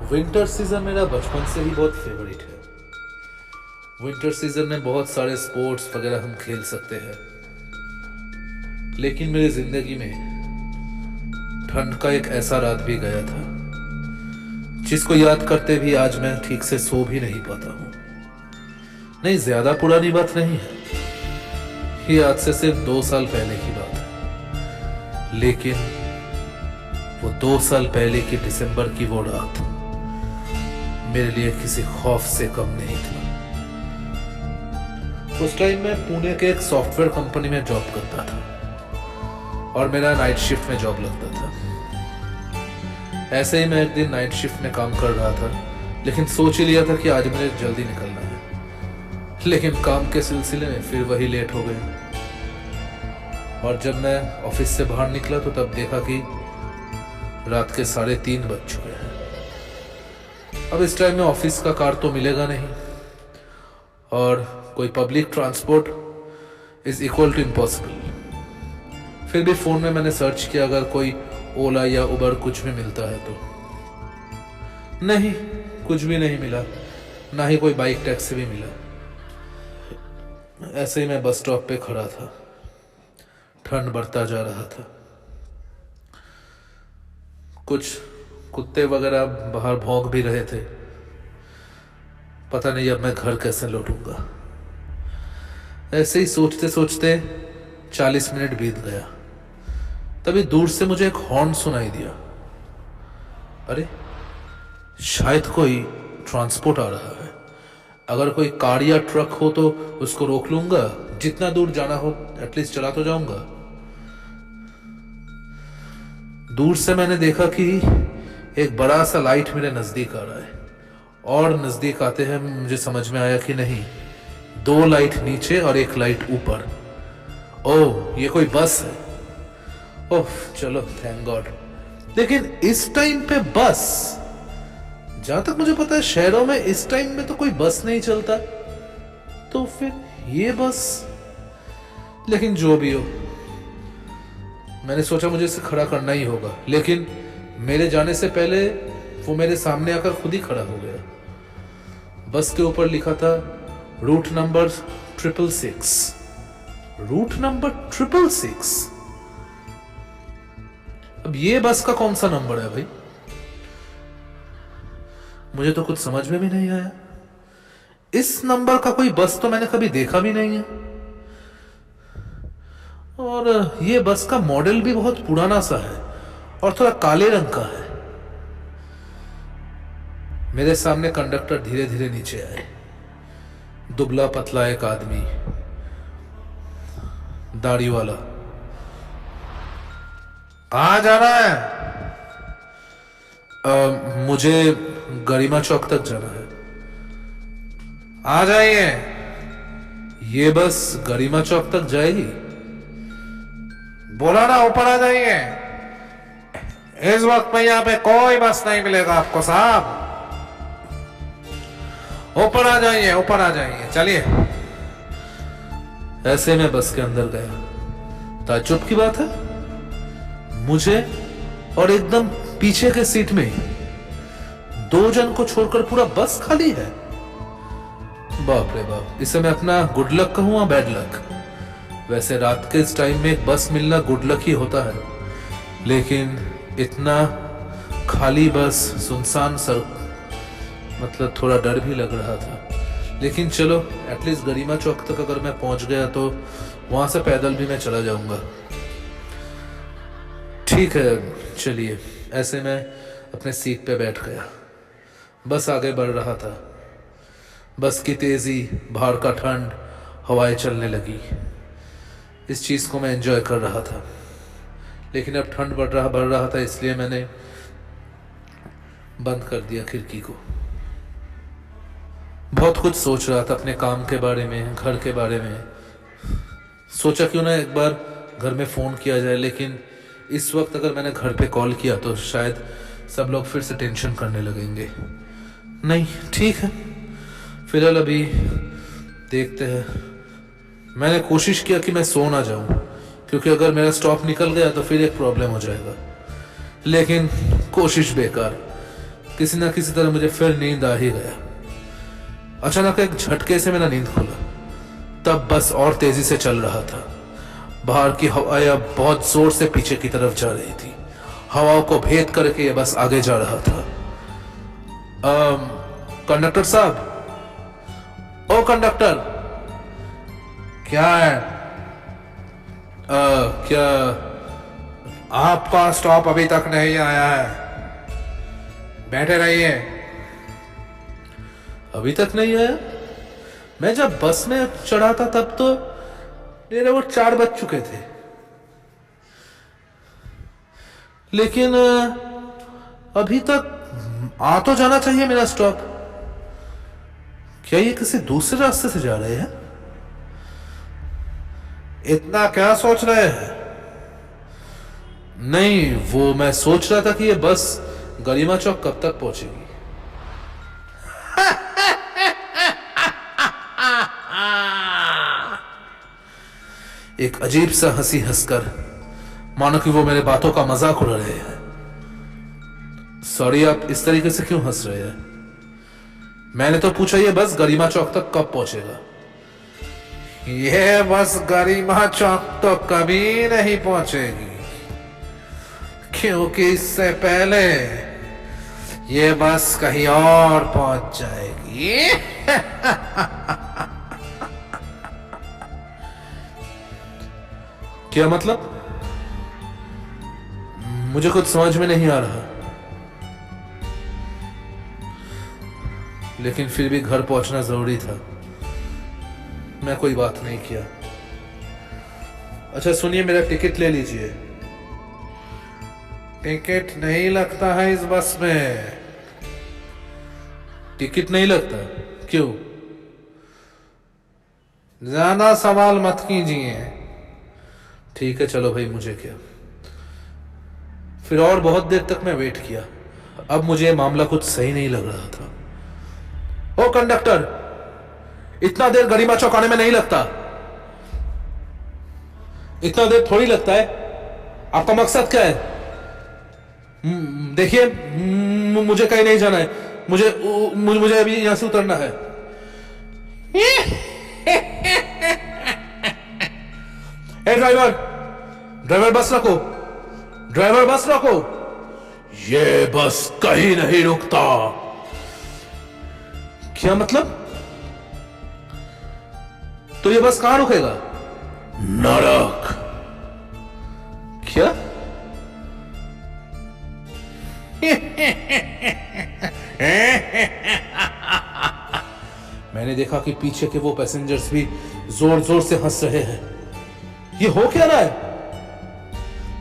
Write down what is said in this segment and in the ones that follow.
Winter season मेरा बचपन से ही बहुत फेवरेट है। विंटर सीजन में बहुत सारे स्पोर्ट्स वगैरह हम खेल सकते हैं, लेकिन मेरी जिंदगी में ठंड का एक ऐसा रात भी गया था जिसको याद करते भी आज मैं ठीक से सो भी नहीं पाता हूँ। नहीं, ज्यादा पुरानी बात नहीं है, ये आज से सिर्फ 2 साल पहले की बात है, लेकिन वो 2 साल पहले की दिसंबर की वो रात मेरे लिए किसी खौफ से कम नहीं था। उस टाइम मैं पुणे के एक सॉफ्टवेयर कंपनी में जॉब करता था और मेरा नाइट शिफ्ट में जॉब लगता था। ऐसे ही मैं एक दिन नाइट शिफ्ट में काम कर रहा था, लेकिन सोच ही लिया था कि आज मुझे जल्दी निकलना है, लेकिन काम के सिलसिले में फिर वही लेट हो गए। और जब मैं ऑफिस से बाहर निकला तो तब देखा कि रात के 3:30 बज चुके हैं। अब इस टाइम में ऑफिस का कार तो मिलेगा नहीं और कोई public transport is equal to impossible. फिर भी फोन में मैंने सर्च किया अगर कोई ओला या उबर कुछ भी मिलता है तो। नहीं, कुछ भी नहीं मिला, ना ही कोई बाइक टैक्सी भी मिला। ऐसे ही मैं बस स्टॉप पे खड़ा था, ठंड बढ़ता जा रहा था। कुछ कुत्ते वगैरह बाहर भौंक भी रहे थे। पता नहीं अब मैं घर कैसे लौटूंगा। ऐसे ही सोचते सोचते 40 मिनट बीत गया। तभी दूर से मुझे एक हॉर्न सुनाई दिया। अरे, शायद कोई ट्रांसपोर्ट आ रहा है। अगर कोई कार या ट्रक हो तो उसको रोक लूंगा, जितना दूर जाना हो एटलीस्ट चला तो जाऊंगा। दूर से मैंने देखा कि एक बड़ा सा लाइट मेरे नजदीक आ रहा है, और नजदीक आते हैं मुझे समझ में आया कि नहीं, 2 लाइट नीचे और 1 लाइट ऊपर। ओह, ये कोई बस है। ओह चलो, थैंक गॉड। लेकिन इस टाइम पे बस, जहां तक मुझे पता है शहरों में इस टाइम में तो कोई बस नहीं चलता, तो फिर ये बस। लेकिन जो भी हो, मैंने सोचा मुझे इसे खड़ा करना ही होगा, लेकिन मेरे जाने से पहले वो मेरे सामने आकर खुद ही खड़ा हो गया। बस के ऊपर लिखा था रूट नंबर 666। Root number 666। अब ये बस का कौन सा नंबर है भाई? मुझे तो कुछ समझ में भी नहीं आया। इस नंबर का कोई बस तो मैंने कभी देखा भी नहीं है, और ये बस का मॉडल भी बहुत पुराना सा है और थोड़ा काले रंग का है। मेरे सामने कंडक्टर धीरे धीरे नीचे आए। दुबला पतला एक आदमी, दाढ़ी वाला। कहाँ जाना है? मुझे गरिमा चौक तक जाना है। आ जाइए। ये बस गरिमा चौक तक जाएगी? बोला ना ऊपर आ जाइए। इस वक्त में यहाँ पे कोई बस नहीं मिलेगा आपको साहब। ऊपर आ जाइए, ऊपर आ जाइए, चलिए। ऐसे में बस के अंदर गया। ताज्जुब की बात है, मुझे और एकदम पीछे के सीट में 2 जन को छोड़कर पूरा बस खाली है। बाप रे बाप, इसे मैं अपना गुड लक कहूँ या बैड लक? वैसे रात के इस टाइम में एक बस मिलना गुड लक ही होता है, लेकिन इतना खाली बस, सुनसान सड़क, मतलब थोड़ा डर भी लग रहा था। लेकिन चलो, एटलीस्ट गरिमा चौक तक अगर मैं पहुंच गया तो वहां से पैदल भी मैं चला जाऊंगा। ठीक है, चलिए। ऐसे मैं अपने सीट पे बैठ गया। बस आगे बढ़ रहा था। बस की तेजी, बाहर का ठंड, हवाएं चलने लगी। इस चीज को मैं एंजॉय कर रहा था। लेकिन अब ठंड बढ़ रहा था, इसलिए मैंने बंद कर दिया खिड़की को। बहुत कुछ सोच रहा था अपने काम के बारे में, घर के बारे में। सोचा क्यों ना एक बार घर में फोन किया जाए, लेकिन इस वक्त अगर मैंने घर पे कॉल किया तो शायद सब लोग फिर से टेंशन करने लगेंगे। नहीं, ठीक है, फिलहाल अभी देखते हैं। मैंने कोशिश किया कि मैं सो ना जाऊं, क्योंकि अगर मेरा स्टॉप निकल गया तो फिर एक प्रॉब्लम हो जाएगा, लेकिन कोशिश बेकार। किसी ना किसी तरह मुझे फिर नींद आ ही गया। अचानक एक झटके से मेरा नींद खुला। तब बस और तेजी से चल रहा था। बाहर की हवाएं अब बहुत जोर से पीछे की तरफ जा रही थी। हवाओं को भेद करके ये बस आगे जा रहा था। कंडक्टर साहब, ओ कंडक्टर, क्या है? क्या आपका स्टॉप अभी तक नहीं आया है? बैठे रहिए। अभी तक नहीं आया? मैं जब बस में चढ़ा था तब तो मेरे वो 4 बज चुके थे। लेकिन अभी तक आ तो जाना चाहिए मेरा स्टॉप। क्या ये किसी दूसरे रास्ते से जा रहे हैं? इतना क्या सोच रहे हैं? नहीं, वो मैं सोच रहा था कि ये बस गरिमा चौक कब तक पहुंचेगी। एक अजीब सा हंसी हंसकर, मानो कि वो मेरे बातों का मजाक उड़ा रहे हैं। सॉरी, आप इस तरीके से क्यों हंस रहे हैं? मैंने तो पूछा ये बस गरिमा चौक तक कब पहुंचेगा। ये बस गरिमा चौक तो कभी नहीं पहुंचेगी, क्योंकि इससे पहले ये बस कहीं और पहुंच जाएगी। क्या मतलब? मुझे कुछ समझ में नहीं आ रहा। लेकिन फिर भी घर पहुंचना जरूरी था। मैं कोई बात नहीं किया। अच्छा सुनिए, मेरा टिकट ले लीजिए। टिकट नहीं लगता है इस बस में। टिकट नहीं लगता? क्यों? ज्यादा सवाल मत कीजिए। ठीक है, चलो भाई, मुझे क्या। फिर और बहुत देर तक मैं वेट किया। अब मुझे मामला कुछ सही नहीं लग रहा था। ओ कंडक्टर, इतना देर गरिमा चौक आने में नहीं लगता। इतना देर थोड़ी लगता है। आपका मकसद क्या है? देखिए, मुझे कहीं नहीं जाना है। मुझे अभी यहां से उतरना है। ए ड्राइवर बस रखो। ड्राइवर बस रखो। ये बस कहीं नहीं रुकता। क्या मतलब? तो ये बस कहां रुकेगा? नरक। क्या? मैंने देखा कि पीछे के वो पैसेंजर्स भी जोर जोर से हंस रहे हैं। ये हो क्या रहा है?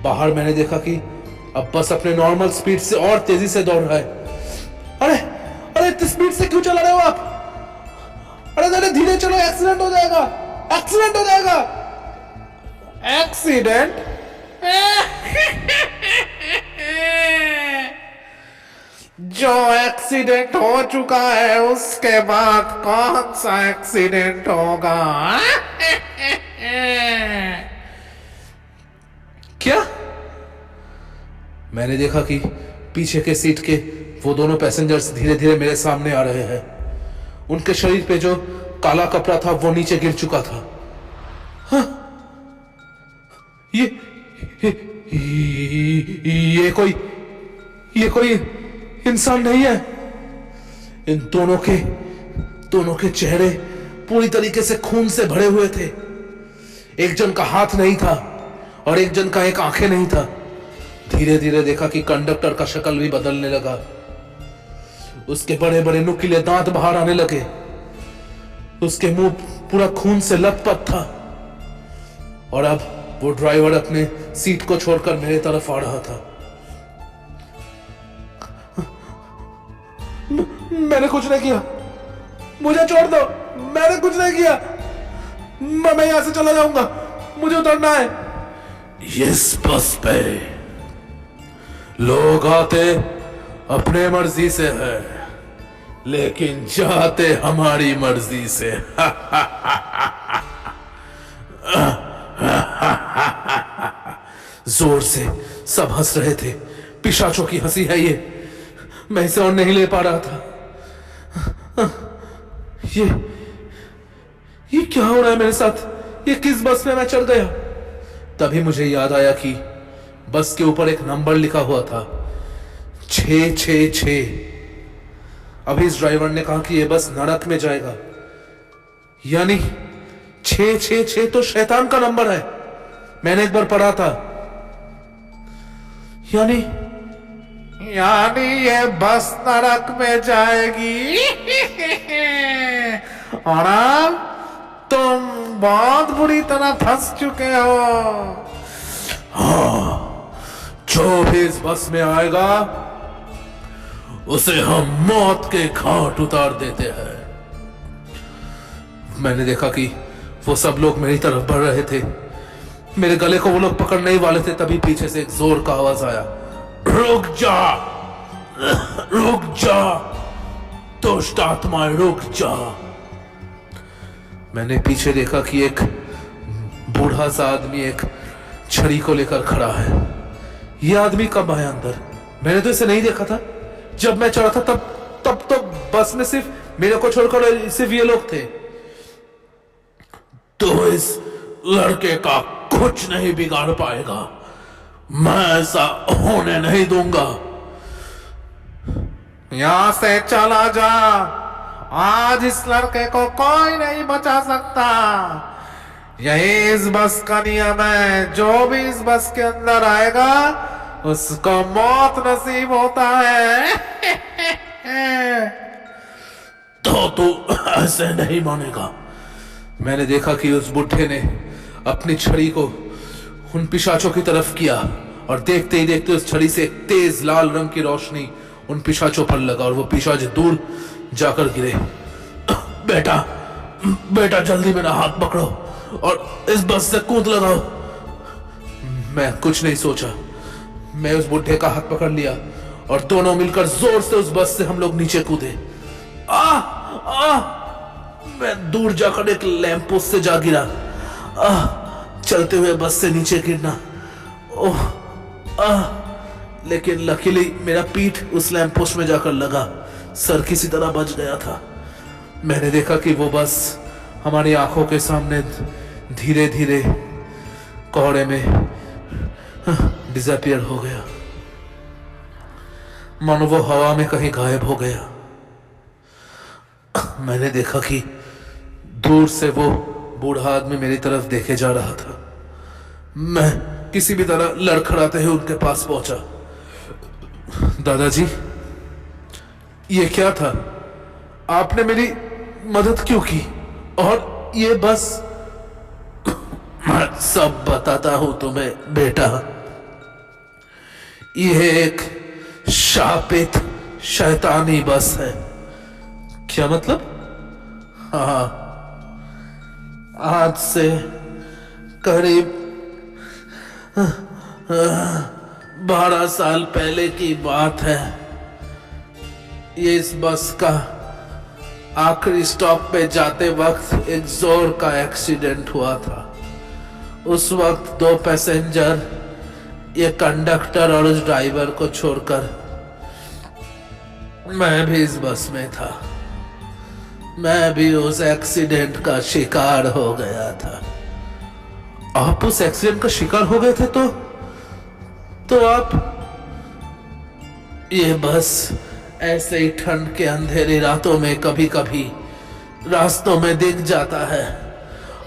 बाहर मैंने देखा कि अब बस अपने नॉर्मल स्पीड से और तेजी से दौड़ रहा है। अरे अरे, इतनी स्पीड से क्यों चला रहे हो आप? अरे धीरे चलो, एक्सीडेंट हो जाएगा। एक्सीडेंट हो जाएगा। एक्सीडेंट? जो एक्सीडेंट हो चुका है उसके बाद कौन सा एक्सीडेंट होगा? क्या? मैंने देखा कि पीछे के सीट के वो दोनों पैसेंजर्स धीरे धीरे मेरे सामने आ रहे हैं। उनके शरीर पे जो काला कपड़ा था वो नीचे गिर चुका था। हाँ? ये कोई इंसान नहीं है। इन दोनों के चेहरे पूरी तरीके से खून से भरे हुए थे। एक जन का हाथ नहीं था और एक जन का एक आंखें नहीं था। धीरे धीरे देखा कि कंडक्टर का शक्ल भी बदलने लगा। उसके बड़े बड़े नुकीले दांत बाहर आने लगे। उसके मुंह पूरा खून से लथपथ था। और अब वो ड्राइवर अपने सीट को छोड़कर मेरे तरफ आ रहा था। मैंने कुछ नहीं किया, मुझे छोड़ दो। मैंने कुछ नहीं किया। मैं यहां से चला जाऊंगा, मुझे उतरना है। इस बस पे लोग आते अपने मर्जी से है, लेकिन जाते हमारी मर्जी से। जोर से सब हंस रहे थे। पिशाचों की हंसी है ये। मैं इसे और नहीं ले पा रहा था। ये क्या हो रहा है मेरे साथ? ये किस बस में मैं चढ़ गया? तभी मुझे याद आया कि बस के ऊपर एक नंबर लिखा हुआ था, 666। अभी इस ड्राइवर ने कहा कि ये बस नरक में जाएगा, यानी 666 तो शैतान का नंबर है। मैंने एक बार पढ़ा था। यानी ये बस नरक में जाएगी। और अब तुम बहुत बुरी तरह फंस चुके हो। हाँ, जो भी इस बस में आएगा उसे हम मौत के घाट उतार देते हैं। मैंने देखा कि वो सब लोग मेरी तरफ बढ़ रहे थे। मेरे गले को वो लोग पकड़ने ही वाले थे, तभी पीछे से एक जोर का आवाज आया, रुक जा, रुक जा, दुष्ट आत्माएं रुक जा। मैंने पीछे देखा कि एक बूढ़ा सा आदमी एक छड़ी को लेकर खड़ा है। यह आदमी कब आया अंदर? मैंने तो इसे नहीं देखा था। जब मैं चढ़ा था तब तो बस में सिर्फ मेरे को छोड़कर सिर्फ ये लोग थे। तो इस लड़के का कुछ नहीं बिगाड़ पाएगा। मैं ऐसा होने नहीं दूंगा। यहां से चला जा। आज इस लड़के को कोई नहीं बचा सकता। यही इस बस का नियम है। जो भी इस बस के अंदर आएगा उसको मौत नसीब होता है। तो तू ऐसे नहीं मानेगा। मैंने देखा कि उस बुढ़े ने अपनी छड़ी को उन पिशाचों की तरफ किया और देखते ही देखते उस छड़ी से एक तेज लाल रंग की रोशनी उन पिशाचों पर लगा और वो पिशाच दूर जाकर गिरे। बेटा बेटा जल्दी मेरा हाथ पकड़ो और इस बस से कूद लगाओ। मैं कुछ नहीं सोचा, मैं उस बुढ़े का हाथ पकड़ लिया और दोनों मिलकर जोर से उस बस से हम लोग नीचे कूदे। मैं दूर जाकर एक लैंप पोस्ट से जा गिरा। चलते हुए बस से नीचे गिरना। लेकिन लकीली मेरा पीठ उस लैंप पोस्ट में जाकर लगा। सर किसी तरह बच गया था। मैंने देखा कि वो बस हमारी आंखों के सामने धीरे धीरे कोहरे में डिसअपीयर हो गया, मानो वो हवा में कहीं गायब हो गया। मैंने देखा कि दूर से वो बूढ़ा आदमी मेरी तरफ देखे जा रहा था। मैं किसी भी तरह लड़खड़ाते हुए उनके पास पहुंचा। दादाजी, ये क्या था? आपने मेरी मदद क्यों की? और ये बस? मैं सब बताता हूं तुम्हें बेटा। ये एक शापित शैतानी बस है। क्या मतलब? हाँ, आज से करीब 12 साल पहले की बात है। ये इस बस का आखिरी स्टॉप पे जाते वक्त एक जोर का एक्सीडेंट हुआ था। उस वक्त 2 पैसेंजर, ये कंडक्टर और उस ड्राइवर को छोड़कर मैं भी इस बस में था। मैं भी उस एक्सीडेंट का शिकार हो गया था। आप उस एक्सीडेंट का शिकार हो गए थे? तो आप? ये बस ऐसे ही ठंड के अंधेरी रातों में कभी कभी रास्तों में दिख जाता है,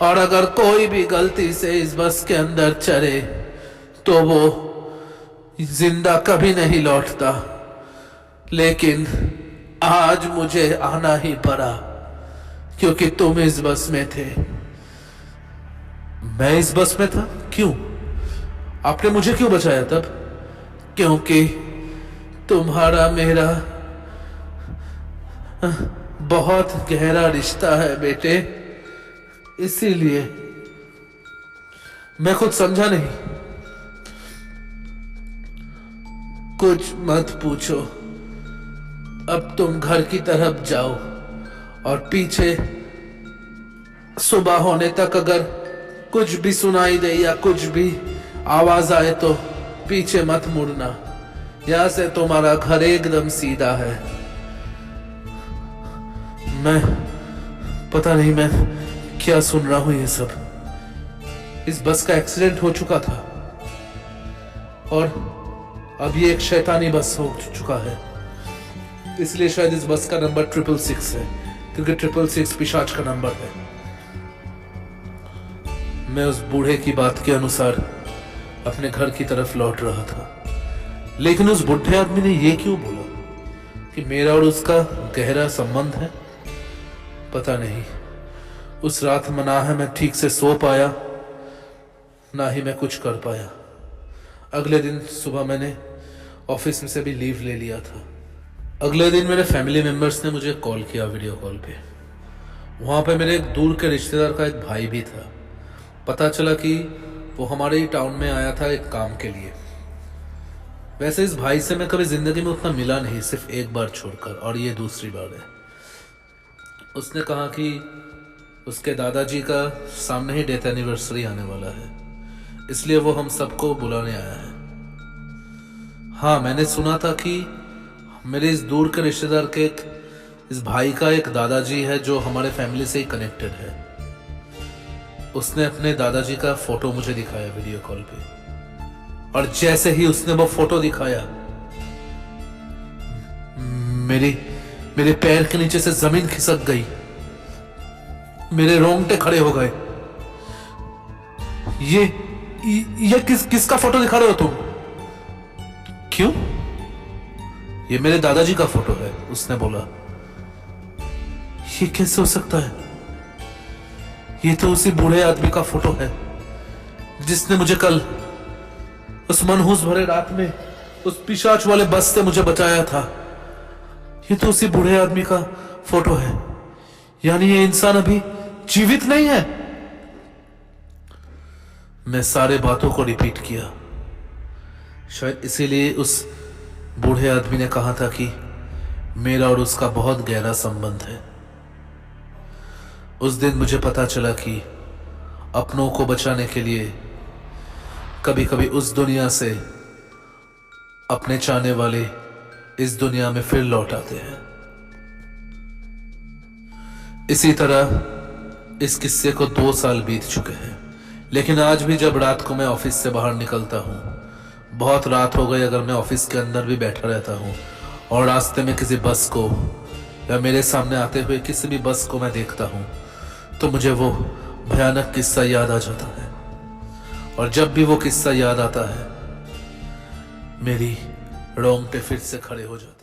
और अगर कोई भी गलती से इस बस के अंदर चढ़े तो वो जिंदा कभी नहीं लौटता। लेकिन आज मुझे आना ही पड़ा क्योंकि तुम इस बस में थे। मैं इस बस में था? क्यों? आपने मुझे क्यों बचाया तब? क्योंकि तुम्हारा मेरा बहुत गहरा रिश्ता है बेटे, इसीलिए। मैं कुछ समझा नहीं। कुछ मत पूछो। अब तुम घर की तरफ जाओ और पीछे सुबह होने तक अगर कुछ भी सुनाई दे या कुछ भी आवाज आए तो पीछे मत मुड़ना, यहां से तुम्हारा घर एकदम सीधा है। मैं पता नहीं मैं क्या सुन रहा हूं ये सब। इस बस का एक्सीडेंट हो चुका था और अब ये एक शैतानी बस हो चुका है, इसलिए शायद इस बस का नंबर 666 है, क्योंकि 666 पिशाच का नंबर है। मैं उस बूढ़े की बात के अनुसार अपने घर की तरफ लौट रहा था, लेकिन उस बुढ़े आदमी ने ये क्यों बोला कि मेरा और उसका गहरा संबंध है? पता नहीं। उस रात ना है मैं ठीक से सो पाया, ना ही मैं कुछ कर पाया। अगले दिन सुबह मैंने ऑफिस में से भी लीव ले लिया था। अगले दिन मेरे फैमिली मेंबर्स ने मुझे कॉल किया वीडियो कॉल पे। वहां पे मेरे एक दूर के रिश्तेदार का एक भाई भी था। पता चला कि वो हमारे ही टाउन में आया था एक काम के लिए। वैसे इस भाई से मैं कभी जिंदगी में उतना मिला नहीं, सिर्फ एक बार छोड़कर, और ये दूसरी बार है। उसने कहा कि उसके दादाजी का सामने ही डेथ एनिवर्सरी आने वाला है, इसलिए वो हम सबको बुलाने आया है। हाँ, मैंने सुना था कि मेरे इस दूर के रिश्तेदार के इस भाई का एक दादाजी है जो हमारे फैमिली से ही कनेक्टेड है। उसने अपने दादाजी का फोटो मुझे दिखाया वीडियो कॉल पे, और जैसे ही उसने वो फोटो दिखाया, मेरे पैर के नीचे से जमीन खिसक गई, मेरे रोंगटे खड़े हो गए। ये किसका फोटो दिखा रहे हो तुम? क्यों? ये मेरे दादाजी का फोटो है, उसने बोला। ये कैसे हो सकता है? ये तो उसी बूढ़े आदमी का फोटो है जिसने मुझे कल उस मनहूस भरे रात में उस पिशाच वाले बस से मुझे बचाया था। ये तो उसी बूढ़े आदमी का फोटो है। यानी ये इंसान अभी जीवित नहीं है। मैं सारे बातों को रिपीट किया। शायद इसीलिए उस बूढ़े आदमी ने कहा था कि मेरा और उसका बहुत गहरा संबंध है। उस दिन मुझे पता चला कि अपनों को बचाने के लिए कभी कभी उस दुनिया से अपने चाहने वाले इस दुनिया में फिर लौट आते हैं। इसी तरह इस किस्से को 2 साल बीत चुके हैं, लेकिन आज भी जब रात को मैं ऑफिस से बाहर निकलता हूं, बहुत रात हो गई अगर मैं ऑफिस के अंदर भी बैठा रहता हूं और रास्ते में किसी बस को या मेरे सामने आते हुए किसी भी बस को मैं देखता हूं, तो मुझे वो भयानक किस्सा याद आ जाता है। और जब भी वो किस्सा याद आता है, मेरी रोंगटे फिर से खड़े हो जाते हैं।